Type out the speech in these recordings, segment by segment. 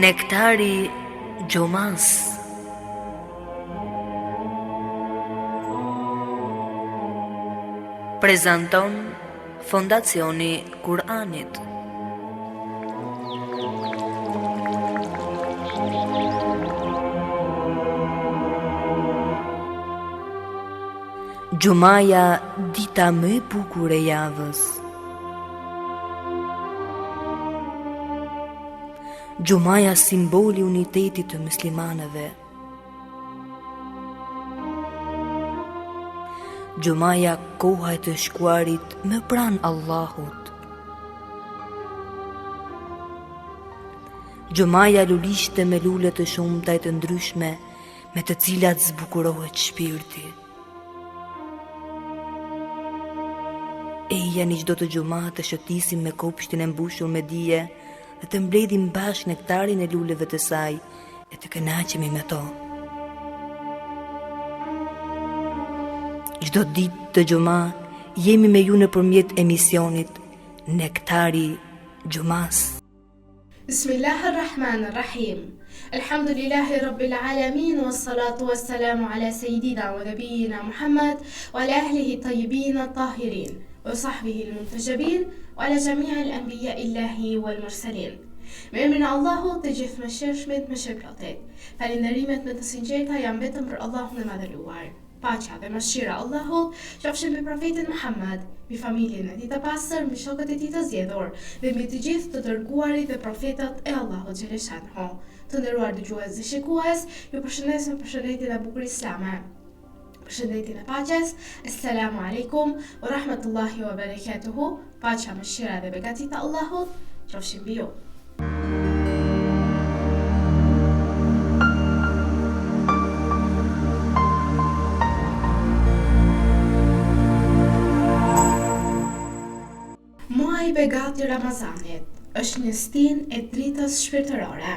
Nektari Gjumas. Prezanton Fondacioni Kur'anit. Gjumaja, dita më e bukur e javës. Gjumaja, simboli unitetit të muslimanëve. Gjumaja, koha e të shkuarit më pranë Allahut. Gjumaja, lulishte me lule të shumta e të ndryshme, me të cilat zbukurohet shpirti. Eja një çdo të gjuma të shëtisim me kopshtin e mbushur me dije dhe të mbledhim bashkë nektarin e luleve të saj e të kënaqemi me to. Çdo ditë të gjuma jemi me ju nëpërmjet emisionit Nektari Gjumas. Bismillahirrahmanirrahim. Alhamdulillahi rabbil alamin wassalatu wassalamu ala sayyidina wa nabiyyina Muhammad wa ala ahlihi tayyibin tahirin wa sahbihi al-muntajabin wa ala jami' al-anbiya illahi wal mursalin. Me emrin e Allahut të gjithë mëshirshmit, mëshirplotit. Falënderimet më të sinqerta janë vetëm për Allahun e madhëruar. Paqja dhe mëshira e Allahut qofshin mbi profetin Muhammad, mbi familjen e tij të pastër, mbi shokët e tij të zgjedhur dhe mbi të gjithë të dërguarit dhe profetët e Allahut xhaleshanhu. Të nderuar dëgjues dhe shikues, ju përshëndes me përshëndetjen e bukur islame. Përshëndetjen e paqes. Assalamu alaikum wa rahmatullahi wa barakatuhu. Paqja, mëshira dhe begatit e Allahut qofshin mbi ju. Muaji i begatë i Ramazanit është një stinë e dritës shpirtërore,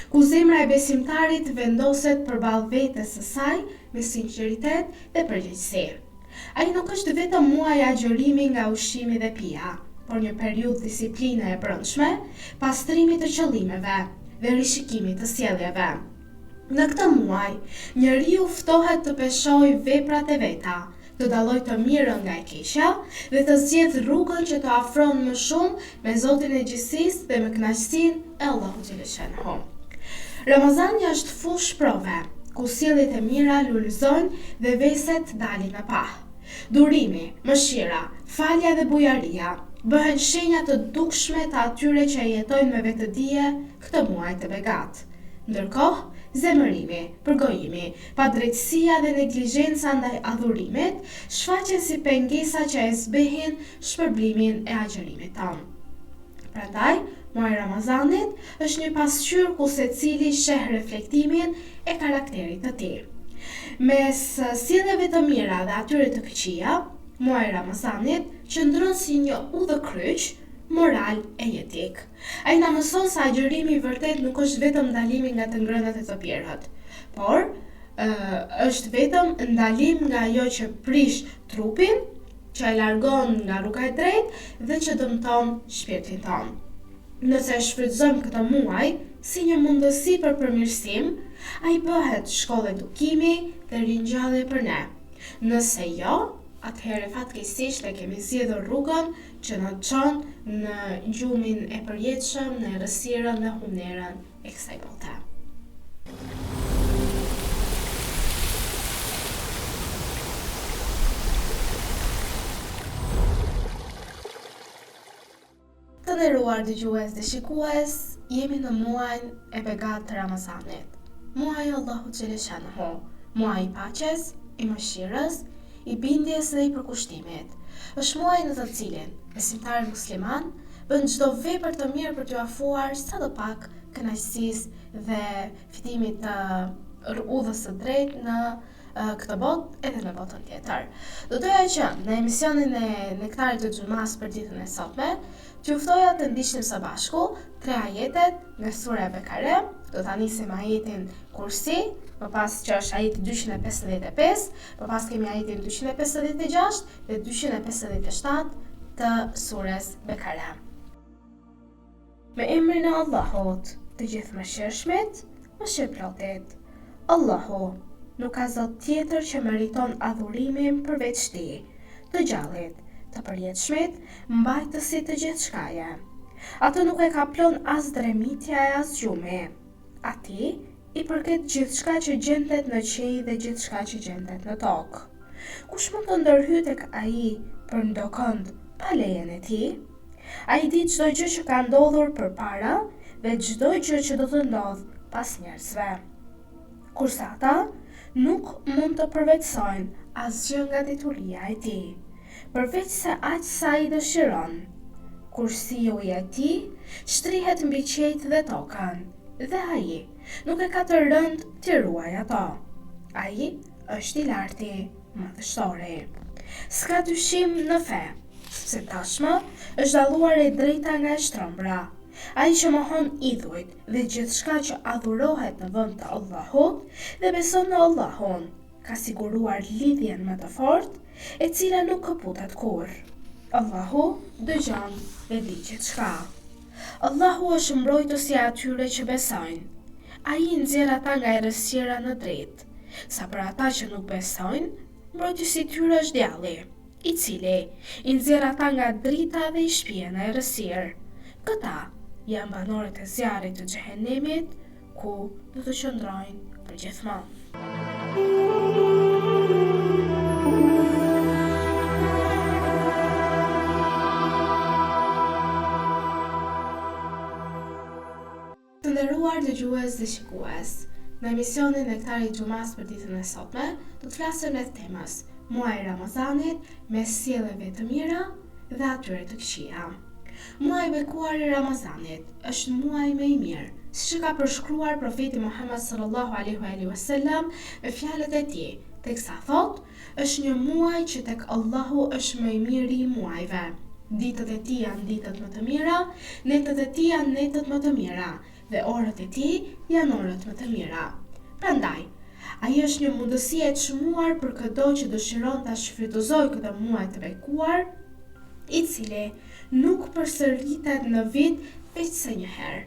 ku zemra e besimtarit vendoset përballë vetes së saj me sinqeritet dhe përgjegjësi. Ai nuk është vetëm muaj i agjërimit nga ushqimi dhe pija, por një periudhë disipline e brendshme, pastrimi të qëllimeve dhe rishikimit të sjelljeve. Në këtë muaj, njeriu ftohet të peshojë veprat e veta, të dalloj të mirën nga e keqja dhe të zgjedh rrugën që të afron më shumë me Zotin e gjithësisë dhe me kënaqësinë e Allahut xhaleshanhu. Ramazani është fush prove, ku sjelljet e mira lulëzojnë dhe veset dalin në pah. Durimi, mëshira, falja dhe bujaria bëhen shenja të dukshme të atyre që jetojnë me vetëdije këtë muaj të begat. Ndërkohë, zemërimi, përgojimi, padrejtësia dhe neglizhenca ndaj adhurimit shfaqen si pengesa që e zbehin shpërblimin e agjërimit tonë. Prandaj, muaji i Ramazanit është një pasqyrë ku secili sheh reflektimin e karakterit të tij. Mes sjelljeve të mira dhe atyre të këqija, muaji i Ramazanit qëndron si një udhëkryq moral e jetik. Ai na mëson se agjërimi i vërtet nuk është vetëm ndalimi nga të ngrënat e të bjerët, por është vetëm ndalim nga ajo që prish trupin, që e largon nga rruga e drejtë dhe që dëmton shpirtin tonë. Nëse shfrytëzojmë këtë muaj si një mundësi për përmirësim, ai bëhet shkollë edukimi dhe ringjallje për ne. Nëse jo, atëherë fatkeqësisht e kemi zgjedhur rrugën që na çon në gjumin e përjetshëm, në errësirën dhe humnerën e kësaj bote. Të nderuar dëgjues dhe shikues, jemi në muajin e begatë të Ramazanit. Muaji i Allahut xhaleshanhu, muaji i paqes, i mëshirës, i bindjes dhe i përkushtimit. Është muaji në të cilin besimtari musliman bën çdo vepër të mirë për t'u afruar sadopak kënaqësisë dhe fitimit të udhës së drejtë në këtë botë edhe në botën tjetër. Do doja që në emisionin e Nektarit të Gjumas për ditën e sotme, t'ju ftoja të ndiqnim së bashku 3 ajetet nga sura Bekare. Do ta nisim ajetin Kursi, më pas që është ajeti 255, më pas kemi ajetin 256 dhe 257 të surës Bekare. Me emrin e Allahut, të të gjithë mëshirshmit, mëshirëplotit. Allahu nuk ka zot tjetër që meriton adhurimin përveç Tij, të gjallit, të përjetshmit, mbajtësit të gjithçkaje. Atë nuk e ka plon as dremitja e as gjumi. Atij i përket gjithçka që gjendet në qej dhe gjithçka që gjendet në tokë. Kush mund të ndërhyjë tek ai për ndokënd pa lejen e Tij? Ai di çdo gjë që ka ndodhur përpara dhe çdo gjë që do të ndodh pas njerëzve. Kurse ata nuk mund të përveçsojnë asgjë nga dituria e Tij, përveç se aq sa I dëshiron. Kursiu I Tij shtrihet mbi qejt dhe tokën, dhe ai nuk e ka të rënd t'i ruaj ato. Ai është I larti, madhështori. S'ka dyshim në fe, sepse tashmë është dalluar e drejta nga e shtrëmbra. Ai që mohon idhujt dhe gjithçka që adhurohet në vend të Allahut dhe beson në Allahun, ka siguruar lidhjen më të fortë, e cila nuk këputet kurrë. Allahu dëgjon dhe di gjithçka. Allahu është mbrojtësi I atyre që besojnë. Ai nxjerr ata nga errësira në dritë. Sa për ata që nuk besojnë, mbrojtësi I tyre është Djalli, I cili I nxjerr ata nga drita dhe I shpije në errësirë. Këta janë banorët e zjarrit të xhehenemit, ku do të qëndrojnë përgjithmonë. Të nderuar dëgjues dhe shikues, në emisionin e Nektari I Xumas për ditën e sotme, do të flasim rreth temës muaji I Ramazanit me sjellje të mira dhe atyre të këqija. Muaji I bekuar I Ramazanit është muaji më I mirë, siç e ka përshkruar profeti Muhammed sallallahu alaihi wasallam me fjalët e tij, teksa thotë, është një muaj që tek Allahu është më I miri I muajve. Ditët e tij janë ditët më të mira, netët e tij janë netët më të mira, dhe orët e tij janë orët më të mira. Prandaj, ai është një mundësi e çmuar për çdo që dëshiron ta shfrytëzojë këtë muaj të bekuar, I cili nuk përsëritet në vit veç se një herë.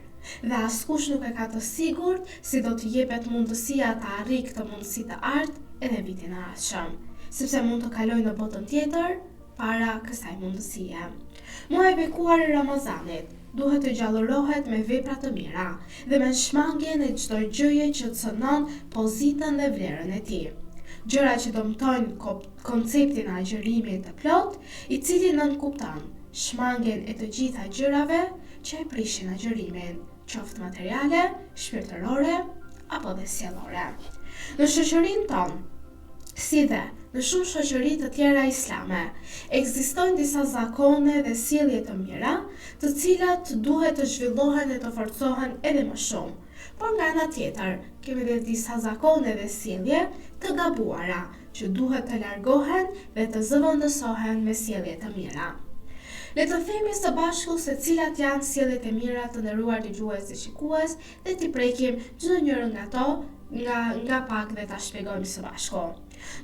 Dhe askush nuk e ka të sigurt si do të jepet mundësia të arrijë këtë mundësi të ardhë edhe vitin e ardhshëm, sepse mund të kalojë në botën tjetër para kësaj mundësie. Muaji I bekuar I Ramazanit duhet të gjallërohet me vepra të mira dhe me shmangjen e çdo gjëje që cënon pozitën dhe vlerën e tij. Gjëra që dëmtojnë konceptin e agjërimit të plot, I cili nënkupton shmangjen e të gjitha gjërave që e prishin agjërimin, qoftë materiale, shpirtërore apo dhe sjellore. Në shoqërinë tonë, si dhe në shumë shoqëri të tjera islame, ekzistojnë disa zakone dhe sjellje të mira, të cilat duhet të zhvillohen e të forcohen edhe më shumë. Por nga ana tjetër, kemi edhe disa zakone dhe sjellje të gabuara, që duhet të largohen dhe të zëvendësohen me sjellje të mira. Le të themi së bashku se cilat janë sjelljet e mira të nderuar dëgjues dhe shikues dhe t'i prekim çdo njërin nga to nga pak dhe ta shpjegojmë së bashku.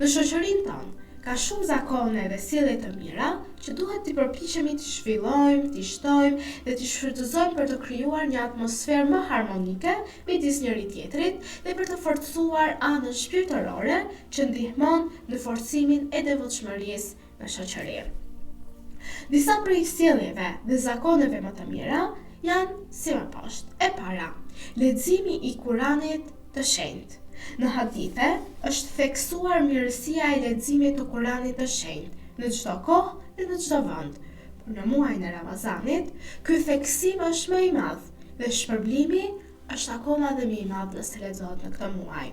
Në shoqërinë tonë ka shumë zakone dhe sjellje të mira që duhet t'i përpiqemi t'i zhvillojmë, t'i shtojmë dhe t'i shfrytëzojmë për të krijuar një atmosferë më harmonike midis njëri tjetrit dhe për të forcuar anën shpirtërore që ndihmon në forcimin e devotshmërisë në shoqëri. Disa prej sjelljeve dhe zakoneve më të mira janë si më poshtë. E para, leximi I Kuranit të shenjtë. Në hadithe është theksuar mirësia e leximit të Kuranit të shenjtë në çdo kohë dhe në çdo vend. Por në muajin e Ramazanit, ky theksim është më I madh dhe shpërblimi është akoma dhe më I madh nëse lexohet në këtë muaj.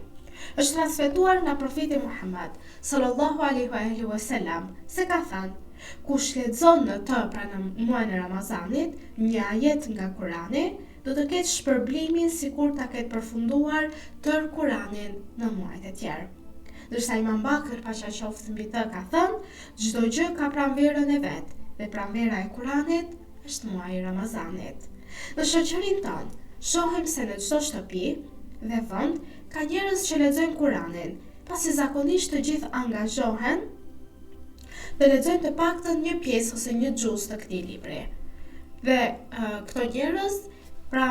Është transmetuar nga profeti Muhammed sallallahu alaihi wasallam se ka thënë: kush lexon në të pra në muajin e Ramazanit një ajet nga Kurani, do të ketë shpërblimin sikur ta ketë përfunduar tër Kuranin në muajt e tjerë. Ndërsa Imam Bakr paqja qoftë mbi të ka thënë, çdo gjë ka pranverën e vet, dhe pranvera e Kuranit është muaji I Ramazanit. Në shoqërinë tonë shohim se në çdo shtëpi dhe vend ka njerëz që lexojnë Kuranin, pasi zakonisht të gjithë angazhohen dhe lexojnë të paktën një pjesë ose një xhuz të këtij libri. Dhe këto njerëz, pra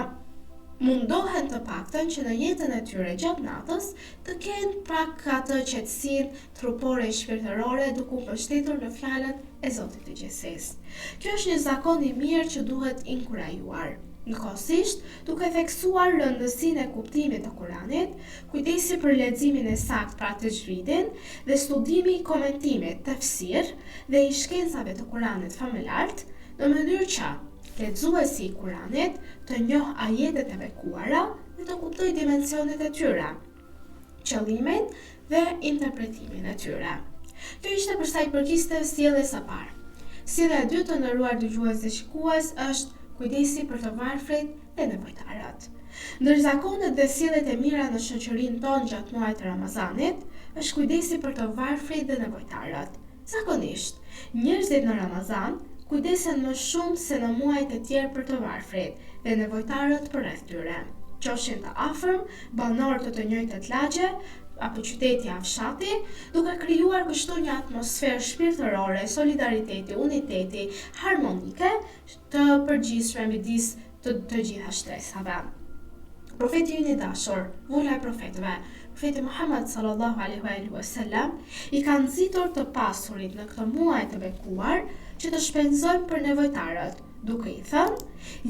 mundohen të paktën që në jetën e tyre gjatë natës të kenë pak atë qetësinë trupore e shpirtërore duke u mbështetur në fjalët e Zotit të Gjithësisë. Kjo është një zakon i mirë që duhet inkurajuar. Njëkohësisht, duke theksuar rëndësinë e kuptimit të Kuranit, kujdesi për leximin e saktë pra tajvidin dhe studimi i komentimit tafsir dhe i shkencave të Kuranit familjartë, në mënyrë që lexuesi i Kuranit të njohë ajetet e bekuara dhe të kuptojë dimensionet e tyre, qëllimin dhe interpretimin e tyre. Kjo ishte për sa i përkiste sjelljes së parë. Sjellja e dytë të nderuar dëgjues dhe shikues është kujdesi për të varfrit dhe nevojtarët. Ndër zakonet dhe sjelljet e mira në shoqërinë tonë gjatë muajit të Ramazanit, është kujdesi për të varfrit dhe nevojtarët. Zakonisht, njerëzit në Ramazan kujdesen më shumë se në muajt e tjerë për të varfrit dhe nevojtarët përreth tyre. Qofshin të afërm, banorë të njëjtët lagje apo qyteti apo fshati, duke krijuar kështu një atmosferë shpirtërore, solidariteti, uniteti, harmonike të përgjithshme midis të gjitha shtresave. Profeti ynë i dashur, vula e profetëve, profeti Muhammed sallallahu alaihi wasallam, i ka nxitur të pasurit në këtë muaj të bekuar që të shpenzojnë për nevojtarët, duke i thënë: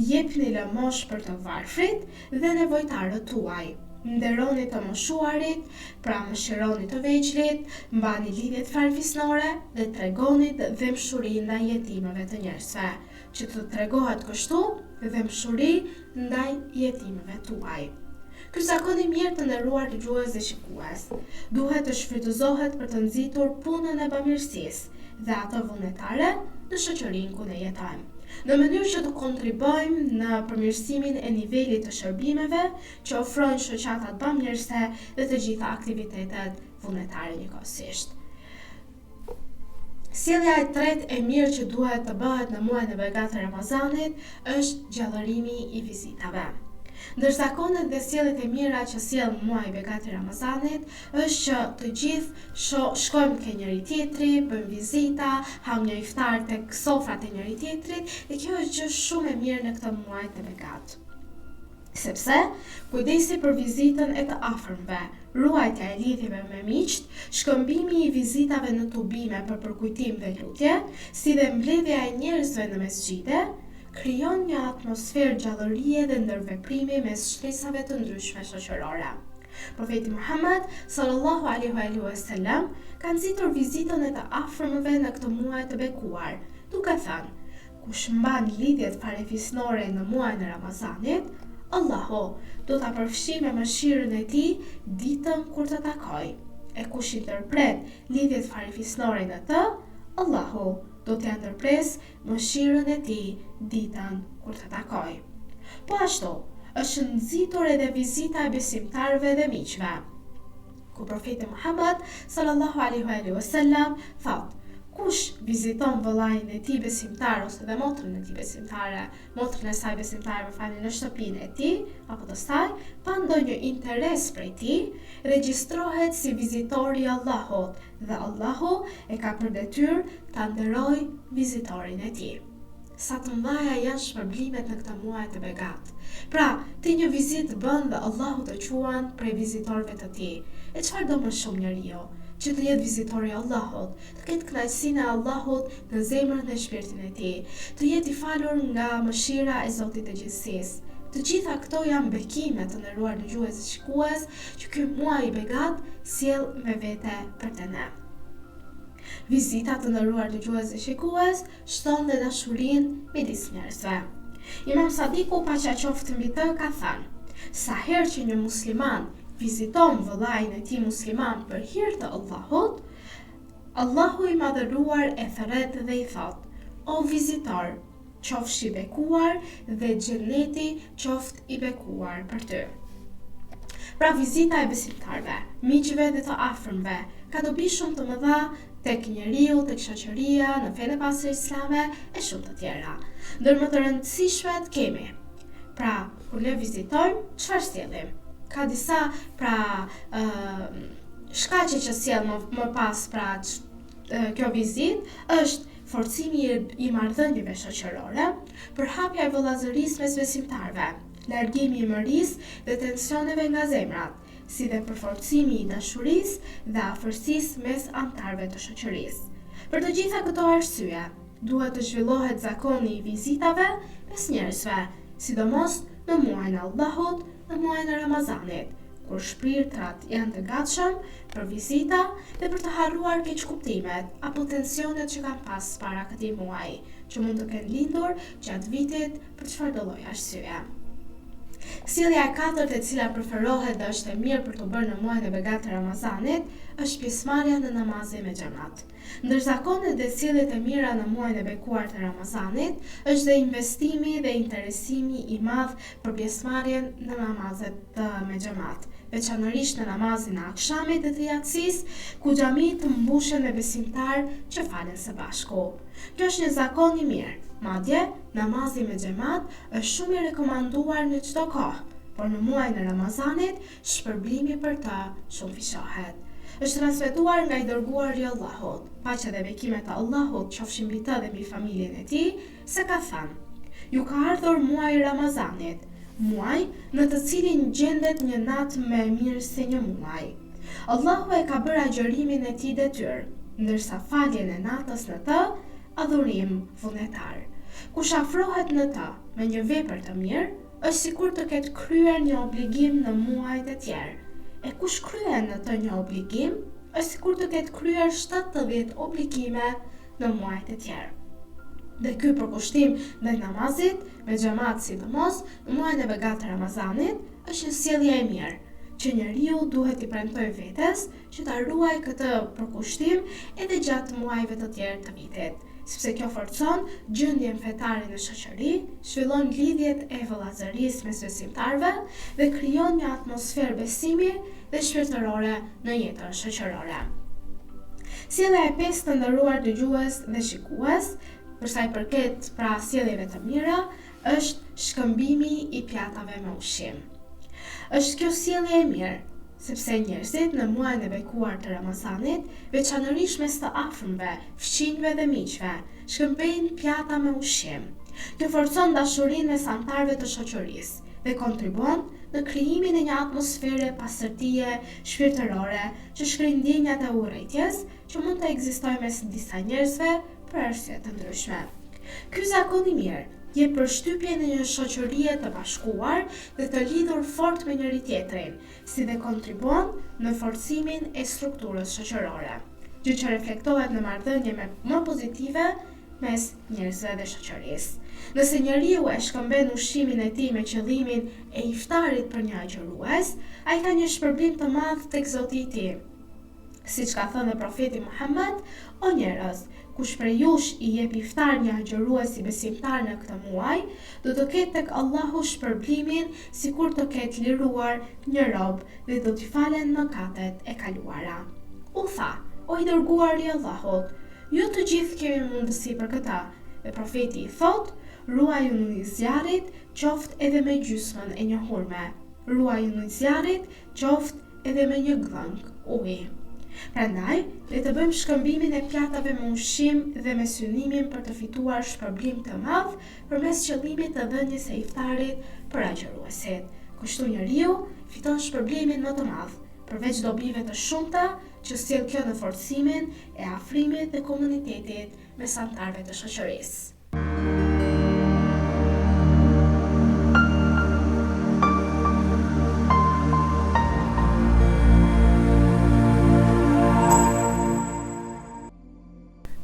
jepni lëmosh për të varfrit dhe nevojtarët tuaj. Nderoni të moshuarit, pra mëshironi të vegjëlit, mbani lidhjet farefisnore dhe tregoni dëmshuri ndaj jetimëve të njerëzve, që të tregohet kështu dëmshuri ndaj jetimëve tuaj. Ky zakon i mirë të nderuar dëgjues dhe shikues, duhet të shfrytëzohet për të nxitur punën e bamirësisë dhe atë vullnetare në shoqërinë ku ne jetojmë, në mënyrë që të kontribojmë në përmirësimin e nivelit të shërbimeve që ofrojnë shoqatat bamirëse dhe të gjitha aktivitetet vullnetare njëkohësisht. Sjellja e tretë e mirë që duhet të bëhet në muajin e begatë të Ramazanit është gjallërimi i vizitave. Ndër zakonet dhe sjelljet e mira që sjell muaji i begatë i Ramazanit është që të gjithë shkojmë ke njëri tjetri, bëjmë vizita, ham një iftar tek sofrat e njëri tjetrit, dhe kjo është gjë shumë e mirë në këtë muaj të begatë. Sepse kujdesi për vizitën e të afërmve, ruajtja e lidhjeve me miqt, shkëmbimi i vizitave në tubime për përkujtim dhe lutje, si dhe mbledhja e njerëzve në mesxhide, krijon një atmosferë gjallërie dhe ndërveprimi mes shtresave të ndryshme shoqërore. Profeti Muhammed sallallahu alaihi wasallam ka nxitur vizitën e të afërmëve në këtë muaj të bekuar, duke thënë: kush mban lidhjet farefisnore në muajin e Ramazanit, Allahu do ta përfshijë me mëshirën e tij ditën kur të takojë. E kush i ndërpret lidhjet farefisnore në të, Allahu do t'ja ndërpres mëshirën e tij ditën kur të takojë. Po ashtu, është nxitur edhe vizita e besimtarëve dhe miqve, ku profeti Muhammed sallallahu alaihi wasallam thotë: kush viziton vëllain e tij besimtar ose dhe motrën e tij besimtare, motrën e saj besimtare në shtëpinë e tij apo të saj, pa ndonjë interes prej tij, regjistrohet si vizitori i Allahut dhe Allahu e ka për detyrë ta nderojë vizitorin e tij. Sa të mëdha janë shpërblimet në këtë muaj të begatë. Pra, ti një vizitë bën dhe Allahu të quan prej vizitorëve të tij. E çfarë do më shumë njeriu? Që të jetë vizitori i Allahut, të ketë kënaqësinë e Allahut në zemrën dhe shpirtin e tij, të jetë i falur nga mëshira e Zotit të Gjithësisë. Të gjitha këto janë bekime të nderuar dëgjues dhe shikues që ky muaj i begatë sjell me vete për të ne. Vizita të nderuar dëgjues dhe shikues shton dhe dashurinë midis njerëzve. Imam Sadiku paqja qoftë mbi të ka thënë: sa herë që një musliman viziton vëllain e tij musliman për hir të Allahut, Allahu i madhëruar e thret dhe i thot: o vizitor, qofsh i bekuar dhe xheneti qoftë i bekuar për ty. Pra vizita e besimtarve, miqve dhe të afërmve ka dobi shumë të mëdha tek njeriu, tek shoqëria, në fenë e pastër islame e shumë të tjera. Ndër më të rëndësishmet kemi: pra, kur ne vizitojmë, çfarë sjellim? Ka disa shkaqe që sjell më pas kjo vizitë është forcimi i marrëdhënieve shoqërore, përhapja e vëllazërisë mes besimtarëve, largimi i mërisë dhe tensioneve nga zemrat, si dhe përforcimi i dashurisë dhe afërsisë mes anëtarëve të shoqërisë. Për të gjitha këto arsye, duhet të zhvillohet zakoni i vizitave mes njerëzve, sidomos në muajin e Allahut dhe muajin e Ramazanit, kur shpirtrat janë të gatshëm për vizita dhe për të harruar keqkuptimet apo tensionet që kanë pas para këtij muaji, që mund të kenë lindur gjatë vitit për çfarëdo lloj arsye. Sjellja e katërt e cila preferohet dhe është e mirë për të bërë në muajin e begatë të Ramazanit është pjesëmarrja në namazin me xhamat. Ndër zakonet dhe sjelljet e mira në muajin e bekuar të Ramazanit është dhe investimi dhe interesimi i madh për pjesëmarrjen në namazet me xhamat, veçanërisht në namazin e akşamit dhe të yatsis, ku xhamitë të mbushen me besimtarë që falen së bashku. Kjo është një zakon i mirë. Madje, namazi me xhamat është shumë i rekomanduar në çdo kohë, por në muajin e Ramazanit shpërblimi për të shumë fishohet. Është transmetuar nga i dërguari i Allahut, paqja dhe bekimet e Allahut qofshin mbi të dhe mbi familjen e tij, se ka thënë: ju ka ardhur muaji i Ramazanit, muaj në të cilin gjendet një natë më e mirë se një muaj. Allahu e ka bërë agjërimin e tij detyrë, ndërsa faljen e natës në të adhurim vullnetar. Kush afrohet në të me një vepër të mirë, është sikur të ketë kryer një obligim në muajt e tjerë. E kush kryen në të një obligim, është sikur të ketë kryer 70 obligime në muajt e tjerë. Dhe ky përkushtim ndaj namazit me xhamat sidomos në muajin e begatë të Ramazanit është një sjellje e mirë, që njeriu duhet i premtojë vetes që ta ruajë këtë përkushtim edhe gjatë muajve të tjerë të vitit, sepse kjo forcon gjendjen fetare në shoqëri, zhvillon lidhjet e vëllazërisë mes besimtarëve dhe krijon një atmosferë besimi dhe shpirtërore në jetën shoqërore. Sjellja e pestë të nderuar dëgjues dhe shikues, për sa i përket pra sjelljeve të mira, është shkëmbimi i pjatave me ushqim. Është kjo sjellje e mirë, sepse njerëzit në muajin e bekuar të Ramazanit, veçanërisht mes të afërmve, fëmijëve dhe miqve, shkëmbejnë pjata me ushqim. Kjo forcon dashurinë mes anëtarëve të shoqërisë dhe kontribon në krijimin e një atmosfere pastërtie shpirtërore që shkrin ndjenjat e urrëties që mund të ekzistojë mes disa njerëzve për arsye të ndryshme. Ky zakon i mirë jep përshtypje në një shoqërie të bashkuar dhe të lidhur fort me njëri tjetrin, si dhe kontribon në forcimin e strukturës shoqërore, gjë që reflektohet në marrëdhënie më pozitive mes njerëzve dhe shoqërisë. Nëse njeriu e shkëmben ushqimin e tij me qëllimin e iftarit për një agjërues, ai ka një shpërblim të madh tek Zoti i tij. Siç ka thënë profeti Muhammed: o njerëz, kush prej jush i jep iftar një agjëruesi besimtar në këtë muaj, do të ketë tek Allahu shpërblimin sikur të ketë liruar një rob dhe do t'i falen mëkatet e kaluara. U tha: o i dërguari i Allahut, ju të gjithë kemi mundësi për këtë. Dhe profeti i thot: ruaju në zjarrit, qoftë edhe me gjysmën e një hurme. Ruaju në zjarrit, qoftë edhe me një gdhëng uji. Prandaj, le të bëjmë shkëmbimin e pjatave me ushqim dhe me synimin për të fituar shpërblim të madh përmes qëllimit të dhënies së iftarit për agjëruesit. Kështu njeriu fiton shpërblimin më të madh, përveç dobive të shumta që sjell kjo në forcimin e afrimit dhe komunitetit mes anëtarëve të shoqërisë.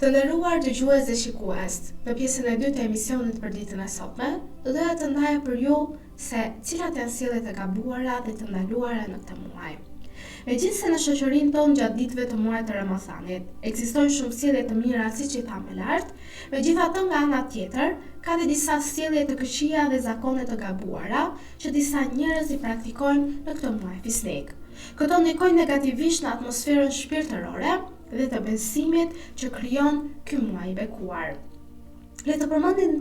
Të nderuar dëgjues dhe shikues, në pjesën e dytë të emisionit për ditën e sotme, do doja të ndaja për ju se cilat janë sjelljet e gabuara dhe të ndaluara në këtë muaj. Megjithëse në shoqërinë tonë gjatë ditëve të muajit të Ramazanit ekzistojnë shumë sjellje të mira, siç i thamë më lart, megjithatë nga ana tjetër ka dhe disa sjellje të këqija dhe zakone të gabuara që disa njerëz i praktikojnë në këtë muaj fisnik. Këto ndikojnë negativisht në atmosferën shpirtërore dhe të besimit që krijon ky muaj i bekuar. Le të përmendim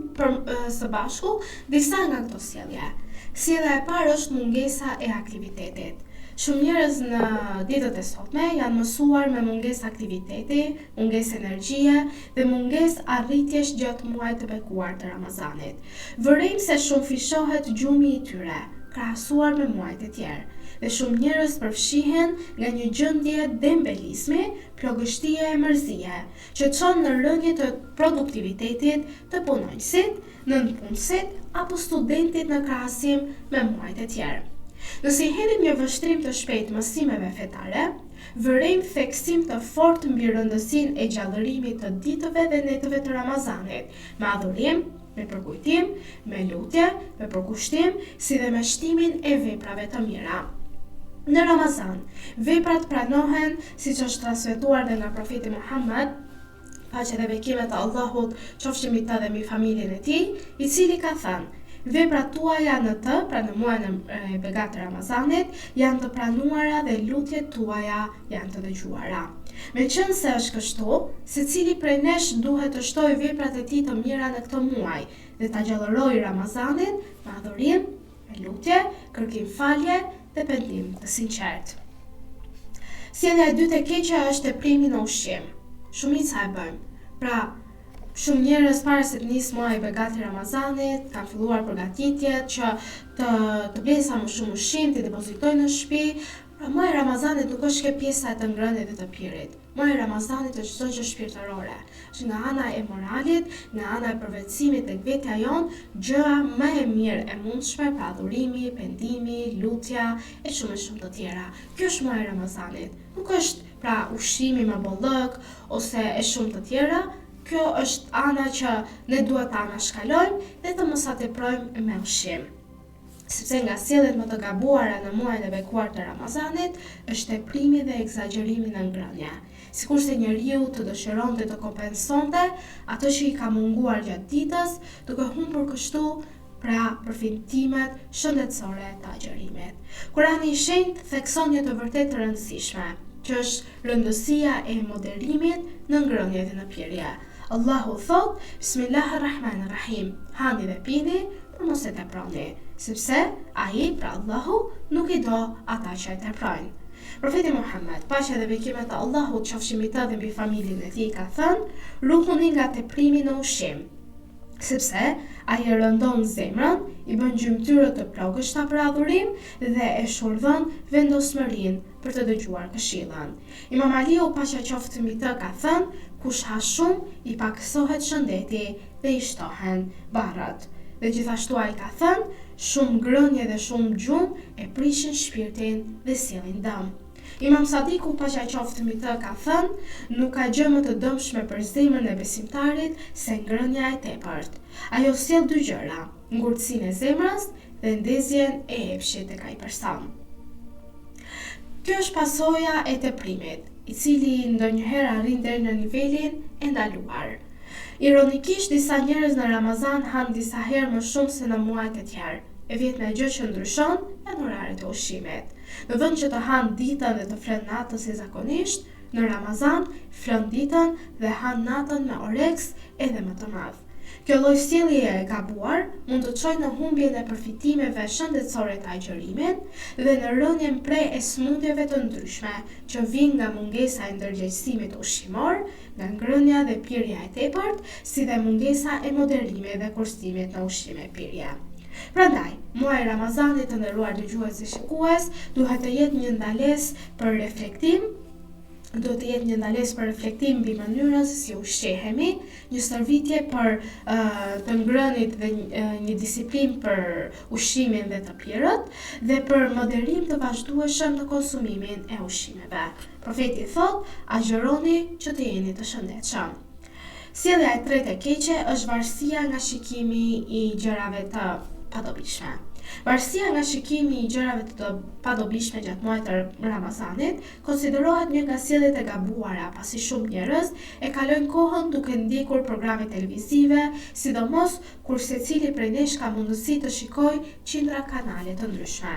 së bashku disa nga këto sjellje. Sjellja e parë është mungesa e aktivitetit. Shumë njerëz në ditët e sotme janë mësuar me mungesë aktiviteti, mungesë energjie dhe mungesë arritjesh gjatë muajit të bekuar të Ramazanit. Vërejmë se shumë fishohet gjumi i tyre, krahasuar me muajt e tjerë, dhe shumë njerëz përfshihen nga një gjendje dembelismi, plogështie e mërzie, që çon në rënje të produktivitetit të punonjësit, nënpunësit apo studentit në krahasim me muajt e tjerë. Nëse i hedhim një vështrim të shpejtë mësimeve fetare, vërejmë theksim të fortë mbi rëndësinë e gjallërimit të ditëve dhe netëve të Ramazanit, me adhurim, me përkujtim, me lutje, me përkushtim, si dhe me shtimin e veprave të mira. Në Ramazan, veprat pranohen siç është transmetuar dhe nga profeti Muhammed, paqja dhe bekimet e Allahut qofshin mbi të dhe mbi familjen e tij, i cili ka thënë: veprat tuaja në të, pra në muajin e begat të Ramazanit, janë të pranuara dhe lutjet tuaja janë të dëgjuara. Meqense është kështu, secili prej nesh duhet të shtojë veprat e tij të mira në këtë muaj dhe ta gjallërojë Ramazanin me adhurim, me lutje, kërkim falje dhe pendim të sinqert. Sjellja e dytë e keqe është teprimi në ushqim. Shumica e bëjmë. Pra, shumë njerëz para se të nisë muaji i begat i Ramazanit kanë filluar përgatitjet që të blejnë sa më shumë ushqim, të depozitojnë në shtëpi. Pra, muaji i Ramazanit nuk është ke pjesa e të ngrënies dhe të pirit. Muaji i Ramazanit është çdo gjë shpirtërore. Është nga ana e moralit, nga ana e përvetësimit tek vetja jon, gjëra më e mirë e mundshme për adhurimi, pendimi, lutja e shumë të tjera. Kjo është muaji i Ramazanit. Nuk është pra ushqimi me bollëk ose e shumë të tjera. Kjo është ana që ne duhet ta anashkalojmë dhe të mos sa teprojmë me ushqim. Sepse nga sjelljet më të gabuara në muajin e bekuar të Ramazanit është teprimi dhe egzagjerimi në ngrënie. Sikurse njeriu të dëshironte të kompensonte atë që i ka munguar gjatë ditës, duke humbur kështu pra përfitimet shëndetësore të agjerimit. Kurani i Shenjtë thekson një të vërtetë të rëndësishme, që është rëndësia e moderimit në ngrënie dhe në pirje. Allahu thot: Bismillahirrahmanirrahim. Hani dhe pini, por mos e teproni, sepse ai, pra Allahu, nuk i do ata që e teprojnë. Profeti Muhammed, paqja dhe bekimet e Allahut qofshin mbi të dhe mbi familjen e tij, ka thënë: ruhuni nga teprimi në ushqim, sepse ai e rëndon zemrën, i bën gjymtyrë të plogështa për adhurim dhe e shurdhon vendosmërinë për të dëgjuar këshillën. Imam Aliu, paqja qoftë mbi të, ka thënë: kush ha shumë, i paksohet shëndeti dhe i shtohen barrat. Dhe gjithashtu ai ka thënë: shumë ngrënie dhe shumë gjumë e prishin shpirtin dhe sjellin dëm. Imam Sadiku, paqja qoftë mbi të, ka thënë: nuk ka gjë më të dëmshme për zemrën e besimtarit se ngrënia e tepërt. Ajo sjell dy gjëra: ngurtësinë e zemrës dhe ndezjen e epshit tek ai person. Kjo është pasoja e teprimit, i cili ndonjëherë arrin deri në nivelin e ndaluar. Ironikisht, disa njerëz në Ramazan han disa herë më shumë se në muajt e tjerë. E vetmja gjë që ndryshon janë oraret e ushqimit. Në vend që të han ditën dhe të flen natën si zakonisht, në Ramazan flen ditën dhe han natën me oreks edhe më të madh. Kjo lloj sjellje e gabuar mund të çojë në humbjen e përfitimeve shëndetësore të agjerimit dhe në rënien prej e smundjeve të ndryshme që vijnë nga mungesa e ndërgjegjësimit ushqimor, nga ngrënia dhe pirja e tepërt, si dhe mungesa e moderimit dhe kurstimit në ushqim e pirje. Prandaj, muaji i Ramazanit, të nderuar dëgjues dhe shikues, duhet të jetë një ndalesë për reflektim. Do të jetë një ndalesë për reflektim mbi mënyrën se si ushqehemi, një stërvitje për të ngrënit dhe një disiplinë për ushqimin dhe të pirët, dhe për moderim të vazhdueshëm të konsumimin e ushqimeve. Profeti thot: agjeroni që të jeni të shëndetshëm. Sjellja e tretë e keqe është varësia nga shikimi i gjërave të padobishme. Varësia nga shikimi i gjërave të padobishme gjatë muajit të Ramazanit konsiderohet një nga sjelljet e gabuara, pasi shumë njerëz e kalojnë kohën duke ndjekur programe televizive, sidomos kur secili prej nesh ka mundësi të shikojë qindra kanale të ndryshme.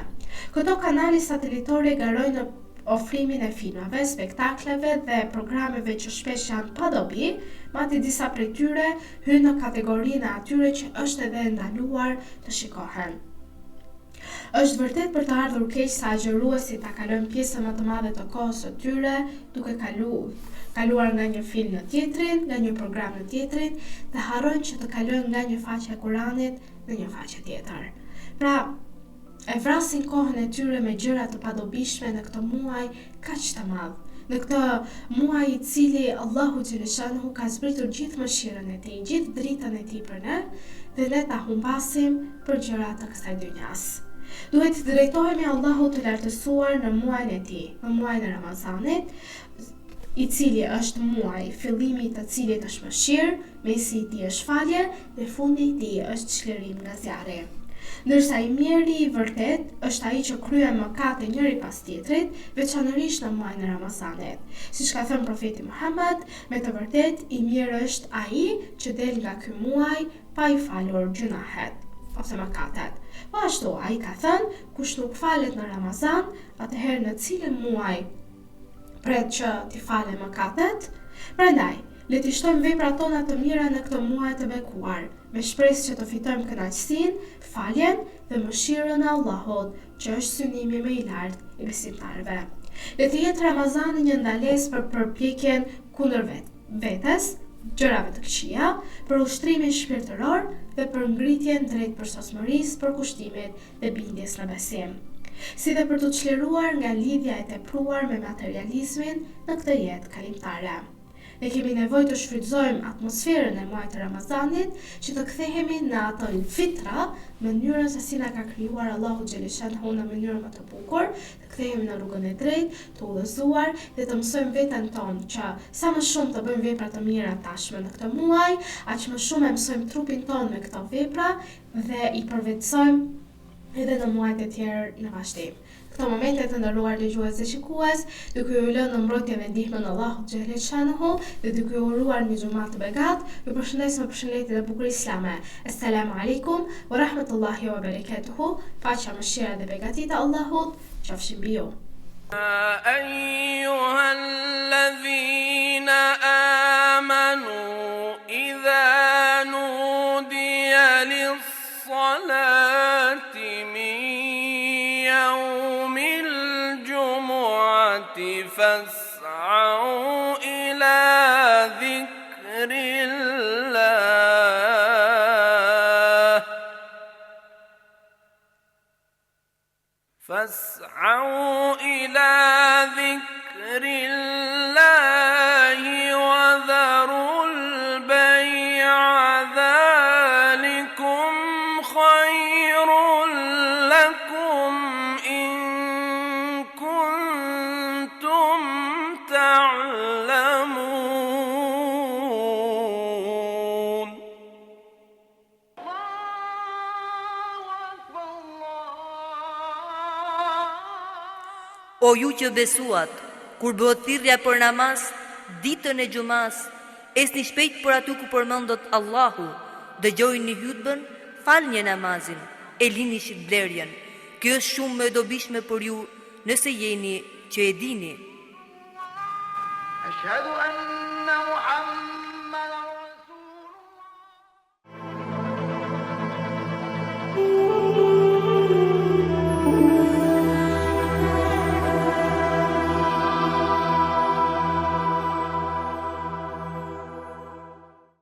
Këto kanale satelitore garojnë në ofrimin e filmave, spektakleve dhe programeve që shpesh janë pa dobi, madje disa prej tyre hyjnë në kategorinë e atyre që është edhe ndaluar të shikohen. Është vërtet për të ardhur keq sa agjëruesit ta kalojnë pjesën më të madhe të kohës së tyre duke kaluar nga një film në tjetrin, nga një program në tjetrin, dhe harrojnë që të kalojnë nga një faqe e Kuranit në një faqe tjetër. Pra, e vrasin kohën e tyre me gjëra të padobishme në këtë muaj kaq të madh. Në këtë muaj i cili Allahu xhaleshanhu ka zbritur gjithë mëshirën e tij, gjithë dritën e tij për ne, dhe ne ta humbasim për gjëra të kësaj dynjas. Duhet të drejtohemi Allahut të lartësuar në muajin e tij, në muajin e Ramazanit, i cili është muaj, fillimi i të cilit është mëshirë, mesi i tij është falje dhe fundi i tij është çlirim nga zjarri. Ndërsa i miri i vërtet është ai që kryen mëkate njëri pas tjetrit, veçanërisht në muajin e Ramazanit. Siç ka thënë profeti Muhammed, me të vërtet i mirë është ai që del nga ky muaj pa i falur gjunahet ose mëkatet. Po ashtu ai ka thënë, kush nuk falet në Ramazan, atëherë në cilën muaj pret që t'i falen mëkatet? Prandaj, le të shtojmë veprat tona të mira në këtë muaj të bekuar, me shpresë që të fitojmë kënaqësinë, faljen dhe mëshirën e Allahut, që është synimi më i lartë i besimtarëve. Le të jetë Ramazani një ndalesë për përpjekjen kundër vetes, gjërave të këqija, për ushtrimin shpirtëror dhe për ngritjen drejt përsosmërisë, për kushtimit dhe bindjes në besim, si dhe për të çliruar nga lidhja e tepruar me materializmin në këtë jetë kalimtare. Ne kemi nevojë të shfrytëzojmë atmosferën e muajit të Ramazanit që të kthehemi në atë fitra, mënyrën se si na ka krijuar Allahu xhaleshanhu në mënyrë më të bukur, të kthehemi në rrugën e drejtë, të udhëzuar dhe të mësojmë veten tonë që sa më shumë të bëjmë vepra të mira tashmë në këtë muaj, aq më shumë e mësojmë trupin tonë me këto vepra dhe i përvetësojmë edhe në muajt e tjerë në vazhdim. Këto momente të nderuar dëgjues dhe shikues, duke ju lënë në mbrojtje dhe ndihmën e Allahut xhaleshanhu dhe duke ju uruar një xumë të begat, ju përshëndes me përshëndetje dhe bukuri islame. Assalamu alaikum wa rahmatullahi wa barakatuhu. Paqja, mëshira dhe begatia e Allahut qofshin mbi ju. أيها الذين آمنوا إذا نودي للصلاة من يوم الجمعة فاسعوا إلى ذكر الله وذروا البيع ذلكم خير لكم إن كنتم تعلمون. O ju që besuat, kur bëhet thirrja për namaz, ditën e xumas, esni shpejt për aty ku përmendet Allahu, dëgjojini hutbën, falni namazin, e lini shitblerjen. Kjo është shumë më e dobishme për ju, nëse jeni që e dini. Ashhadu anna